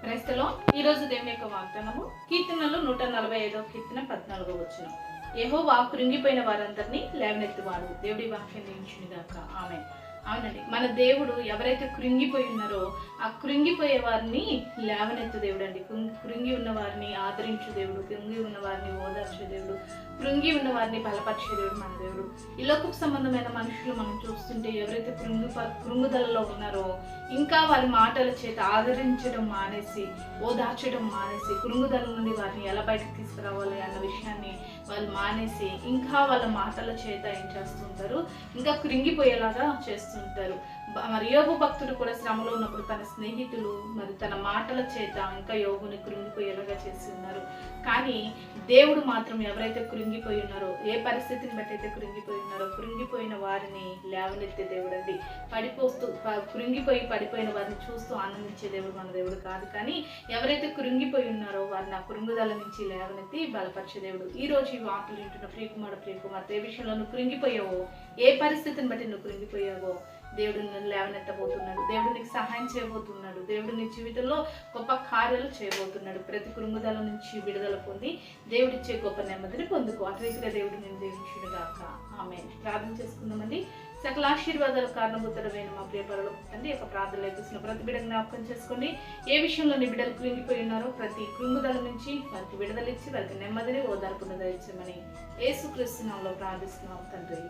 క్రైస్తలో ఈరోజు దేవుని యొక్క వాగ్దానము కీర్తనలు 145వ కీర్తన 14వ వచనం. యెహోవా కృంగిపోయిన వారందరినీ లేవనెత్తువాడు. దేవుడి వాక్యం దీవించునుగాక. ఆమేన్. అవునండి, మన దేవుడు ఎవరైతే కృంగిపోయి ఉన్నారో ఆ కృంగిపోయే వారిని లేవనెత్తు దేవుడు అండి. కృంగి ఉన్న వారిని ఆదరించు దేవుడు, కృంగి ఉన్న వారిని ఓదార్చే దేవుడు, కృంగి ఉన్న వారిని బలపరిచే దేవుడు మన దేవుడు. ఈ లోకపు సంబంధమైన మనుషులు మనం చూస్తుంటే ఎవరైతే కృంగుదలలో ఉన్నారో ఇంకా వారి మాటల చేత ఆదరించడం మానేసి, ఓదార్చడం మానేసి, కృంగుదల నుండి వారిని ఎలా బయటకు తీసుకురావాలి అన్న విషయాన్ని వాళ్ళు మానేసి ఇంకా వాళ్ళ మాటల చేత ఏం చేస్తుంటారు, ఇంకా కృంగిపోయేలాగా చేస్తుంటారు. మరి యోబు భక్తుడు కూడా శ్రమలో ఉన్నప్పుడు తన స్నేహితులు మరి తన మాటల చేత ఇంకా యోబుని కృంగిపోయేలాగా చేసి ఉన్నారు. కానీ దేవుడు మాత్రం ఎవరైతే కృంగిపోయి ఉన్నారో, ఏ పరిస్థితిని బట్టి అయితే కృంగిపోయి ఉన్నారో, కృంగిపోయిన వారిని లేవనెత్తే దేవుడు అండి. కృంగిపోయి పడిపోయిన వారిని చూస్తూ ఆనందించే దేవుడు మన దేవుడు కాదు. కానీ ఎవరైతే కృంగిపోయి ఉన్నారో వారిని ఆ కృంగుదల నుంచి లేవనెత్తి బలపరిచే దేవుడు. ఈ రోజు ఈ వార్తలు వింటున్న ప్రియకుమార్ ఏ విషయంలో నువ్వు కృంగిపోయావో, ఏ పరిస్థితిని బట్టి నువ్వు కృంగిపోయావో దేవుడు నిన్ను లేవనెత్తబోతున్నాడు. దేవుడు నీకు సహాయం చేయబోతున్నాడు. దేవుడు నీ జీవితంలో గొప్ప కార్యాలు చేయబోతున్నాడు. ప్రతి కృంగుదల నుంచి విడుదల పొంది దేవుడిచ్చే గొప్ప నెమ్మదిని పొందుకో. అట్లా దేవుడు నేను దీవించునుగాక. ఆమేన్. ప్రార్థన చేసుకుందామండి. సకల ఆశీర్వాదాల కారణభూతుడమైన మా ప్రియ పరలోక తండ్రి యొక్క ప్రార్థనలు ఎదుగుతున్న ప్రతి బిడ్డ జ్ఞాపకం చేసుకోండి. ఏ విషయంలో నీ బిడ్డలు కృంగిపోయి ఉన్నారో ప్రతి కృంగుదల నుంచి వారికి విడుదల ఇచ్చి వారికి నెమ్మదిని ఓదార్పును దయచేయమని యేసుక్రీస్తు నామములో ప్రార్థిస్తున్నాం తండ్రి.